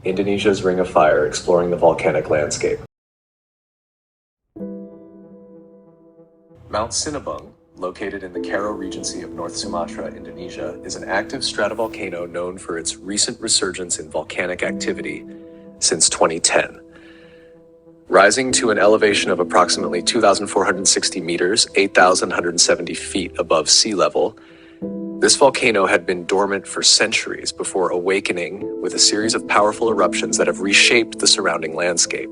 Indonesia's Ring of Fire, exploring the volcanic landscape. Mount Sinabung, located in the Karo Regency of North Sumatra, Indonesia, is an active stratovolcano known for its recent resurgence in volcanic activity since 2010. Rising to an elevation of approximately 2,460 meters, 8,170 feet above sea level, this volcano had been dormant for centuries before awakening with a series of powerful eruptions that have reshaped the surrounding landscape.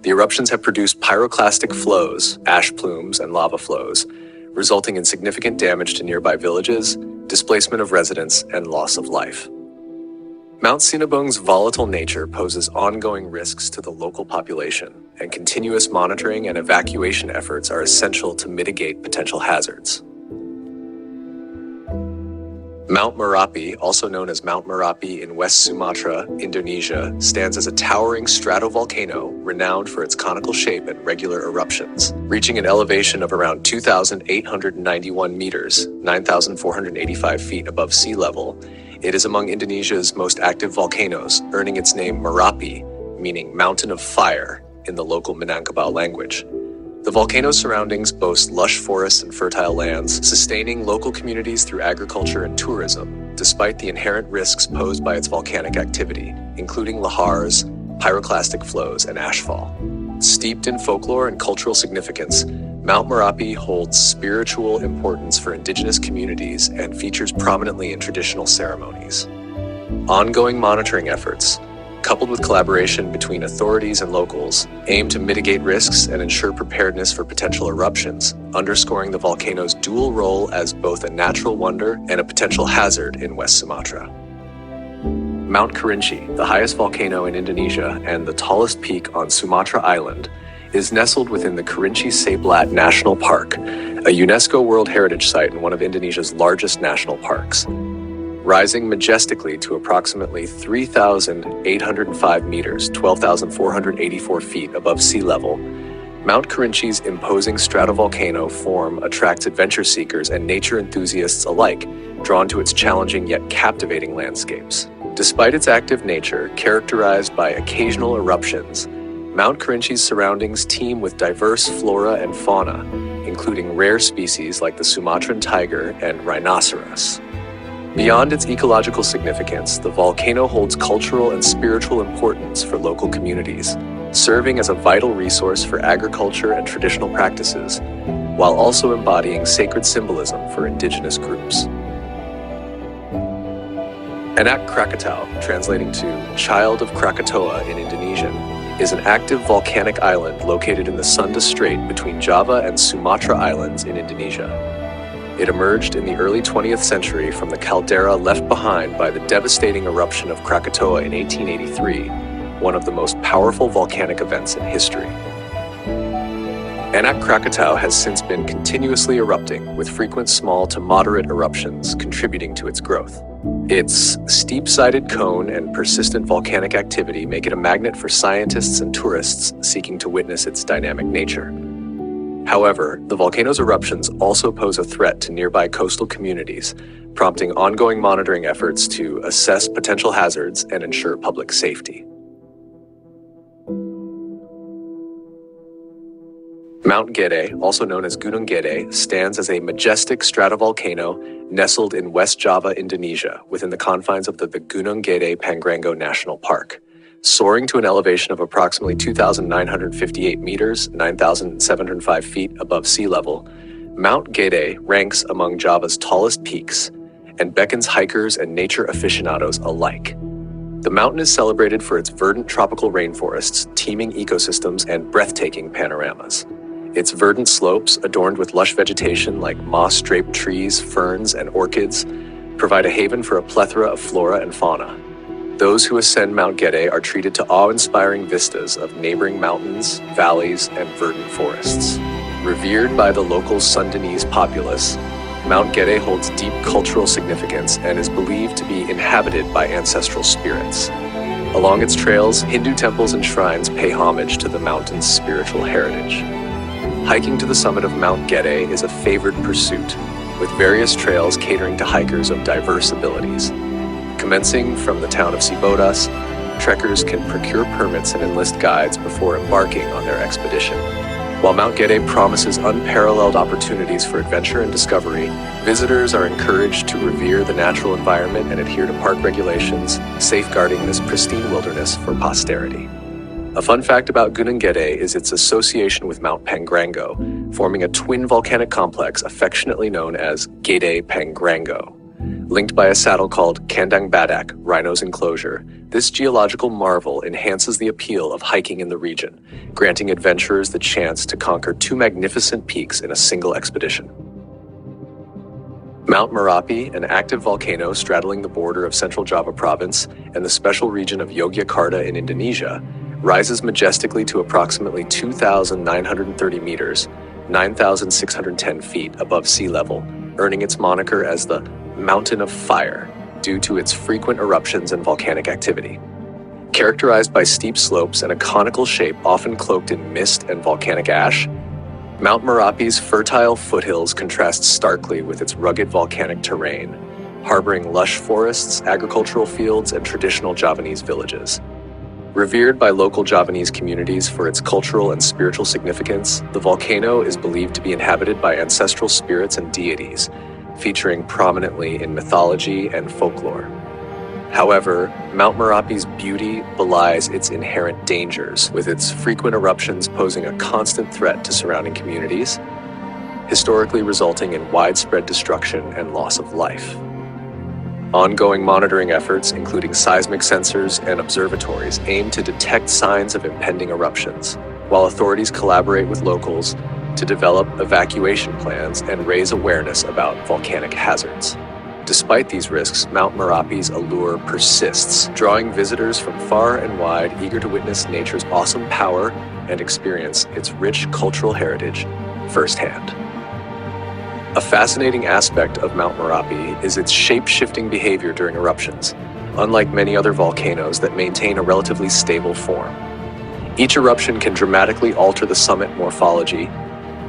The eruptions have produced pyroclastic flows, ash plumes, and lava flows, resulting in significant damage to nearby villages, displacement of residents, and loss of life. Mount Sinabung's volatile nature poses ongoing risks to the local population, and continuous monitoring and evacuation efforts are essential to mitigate potential hazards. Mount Merapi, also known as Mount Merapi in West Sumatra, Indonesia, stands as a towering stratovolcano renowned for its conical shape and regular eruptions. Reaching an elevation of around 2,891 meters, 9,485 feet above sea level, it is among Indonesia's most active volcanoes, earning its name Merapi, meaning mountain of fire in the local Minangkabau language. The volcano's surroundings boast lush forests and fertile lands, sustaining local communities through agriculture and tourism, despite the inherent risks posed by its volcanic activity, including lahars, pyroclastic flows, and ashfall. Steeped in folklore and cultural significance, Mount Merapi holds spiritual importance for indigenous communities and features prominently in traditional ceremonies. Ongoing monitoring efforts, coupled with collaboration between authorities and locals, aim to mitigate risks and ensure preparedness for potential eruptions, underscoring the volcano's dual role as both a natural wonder and a potential hazard in West Sumatra. Mount Kerinci, the highest volcano in Indonesia and the tallest peak on Sumatra Island, is nestled within the Kerinci Seblat National Park, a UNESCO World Heritage Site and one of Indonesia's largest national parks. Rising majestically to approximately 3,805 meters, 12,484 feet above sea level, Mount Kerinci's imposing stratovolcano form attracts adventure seekers and nature enthusiasts alike, drawn to its challenging yet captivating landscapes. Despite its active nature, characterized by occasional eruptions, Mount Kerinci's surroundings teem with diverse flora and fauna, including rare species like the Sumatran tiger and rhinoceros. Beyond its ecological significance, the volcano holds cultural and spiritual importance for local communities, serving as a vital resource for agriculture and traditional practices, while also embodying sacred symbolism for indigenous groups. Anak Krakatau, translating to Child of Krakatoa in Indonesian, is an active volcanic island located in the Sunda Strait between Java and Sumatra Islands in Indonesia. It emerged in the early 20th century from the caldera left behind by the devastating eruption of Krakatoa in 1883, one of the most powerful volcanic events in history. Anak Krakatau has since been continuously erupting, with frequent small to moderate eruptions contributing to its growth. Its steep-sided cone and persistent volcanic activity make it a magnet for scientists and tourists seeking to witness its dynamic nature. However, the volcano's eruptions also pose a threat to nearby coastal communities, prompting ongoing monitoring efforts to assess potential hazards and ensure public safety. Mount Gede, also known as Gunung Gede, stands as a majestic stratovolcano nestled in West Java, Indonesia, within the confines of the Gunung Gede Pangrango National Park. Soaring to an elevation of approximately 2,958 meters, 9,705 feet above sea level, Mount Gede ranks among Java's tallest peaks and beckons hikers and nature aficionados alike. The mountain is celebrated for its verdant tropical rainforests, teeming ecosystems, and breathtaking panoramas. Its verdant slopes, adorned with lush vegetation like moss-draped trees, ferns, and orchids, provide a haven for a plethora of flora and fauna. Those who ascend Mount Gede are treated to awe-inspiring vistas of neighboring mountains, valleys, and verdant forests. Revered by the local Sundanese populace, Mount Gede holds deep cultural significance and is believed to be inhabited by ancestral spirits. Along its trails, Hindu temples and shrines pay homage to the mountain's spiritual heritage. Hiking to the summit of Mount Gede is a favored pursuit, with various trails catering to hikers of diverse abilities. Commencing from the town of Sibodas, trekkers can procure permits and enlist guides before embarking on their expedition. While Mount Gede promises unparalleled opportunities for adventure and discovery, visitors are encouraged to revere the natural environment and adhere to park regulations, safeguarding this pristine wilderness for posterity. A fun fact about Gunung Gede is its association with Mount Pangrango, forming a twin volcanic complex affectionately known as Gede Pangrango. Linked by a saddle called Kandang Badak, Rhino's Enclosure, this geological marvel enhances the appeal of hiking in the region, granting adventurers the chance to conquer two magnificent peaks in a single expedition. Mount Merapi, an active volcano straddling the border of Central Java Province and the special region of Yogyakarta in Indonesia, rises majestically to approximately 2,930 meters, 9,610 feet above sea level, earning its moniker as the Mountain of Fire due to its frequent eruptions and volcanic activity. Characterized by steep slopes and a conical shape often cloaked in mist and volcanic ash, Mount Merapi's fertile foothills contrast starkly with its rugged volcanic terrain, harboring lush forests, agricultural fields, and traditional Javanese villages. Revered by local Javanese communities for its cultural and spiritual significance, the volcano is believed to be inhabited by ancestral spirits and deities, featuring prominently in mythology and folklore. However, Mount Merapi's beauty belies its inherent dangers, with its frequent eruptions posing a constant threat to surrounding communities, historically resulting in widespread destruction and loss of life. Ongoing monitoring efforts, including seismic sensors and observatories, aim to detect signs of impending eruptions, while authorities collaborate with locals to develop evacuation plans and raise awareness about volcanic hazards. Despite these risks, Mount Merapi's allure persists, drawing visitors from far and wide eager to witness nature's awesome power and experience its rich cultural heritage firsthand. A fascinating aspect of Mount Merapi is its shape-shifting behavior during eruptions, unlike many other volcanoes that maintain a relatively stable form. Each eruption can dramatically alter the summit morphology,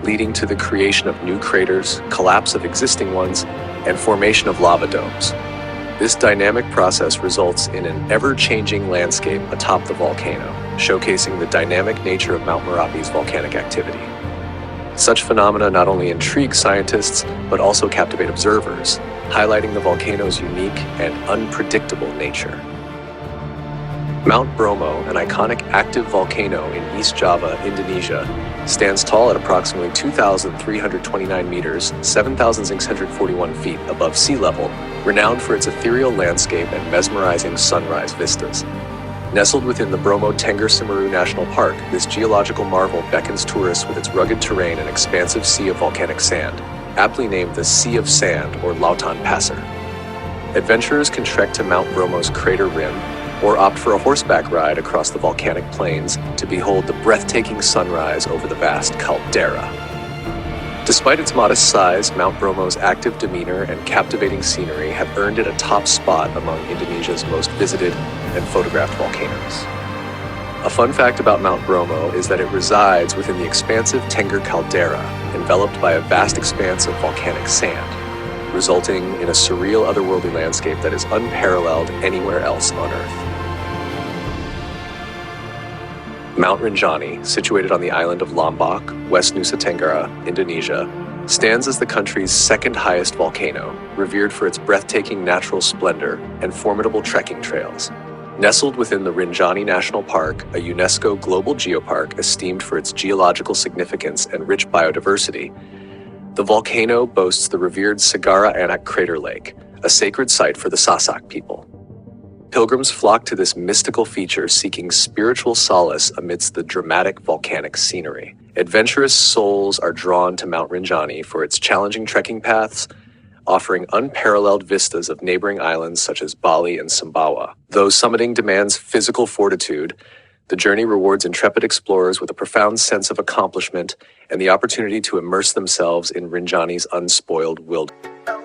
leading to the creation of new craters, collapse of existing ones, and formation of lava domes. This dynamic process results in an ever-changing landscape atop the volcano, showcasing the dynamic nature of Mount Merapi's volcanic activity. Such phenomena not only intrigue scientists, but also captivate observers, highlighting the volcano's unique and unpredictable nature. Mount Bromo, an iconic active volcano in East Java, Indonesia, stands tall at approximately 2,329 meters, 7,641 feet above sea level, renowned for its ethereal landscape and mesmerizing sunrise vistas. Nestled within the Bromo Tengger Semeru National Park, this geological marvel beckons tourists with its rugged terrain and expansive sea of volcanic sand, aptly named the Sea of Sand or Lautan Pasir. Adventurers can trek to Mount Bromo's crater rim or opt for a horseback ride across the volcanic plains to behold the breathtaking sunrise over the vast caldera. Despite its modest size, Mount Bromo's active demeanor and captivating scenery have earned it a top spot among Indonesia's most visited and photographed volcanoes. A fun fact about Mount Bromo is that it resides within the expansive Tengger caldera, enveloped by a vast expanse of volcanic sand, resulting in a surreal otherworldly landscape that is unparalleled anywhere else on Earth. Mount Rinjani, situated on the island of Lombok, West Nusa Tenggara, Indonesia, stands as the country's second highest volcano, revered for its breathtaking natural splendor and formidable trekking trails. Nestled within the Rinjani National Park, a UNESCO Global Geopark esteemed for its geological significance and rich biodiversity, the volcano boasts the revered Segara Anak Crater Lake, a sacred site for the Sasak people. Pilgrims flock to this mystical feature seeking spiritual solace amidst the dramatic volcanic scenery. Adventurous souls are drawn to Mount Rinjani for its challenging trekking paths, offering unparalleled vistas of neighboring islands such as Bali and Sumbawa. Though summiting demands physical fortitude, the journey rewards intrepid explorers with a profound sense of accomplishment and the opportunity to immerse themselves in Rinjani's unspoiled wilderness.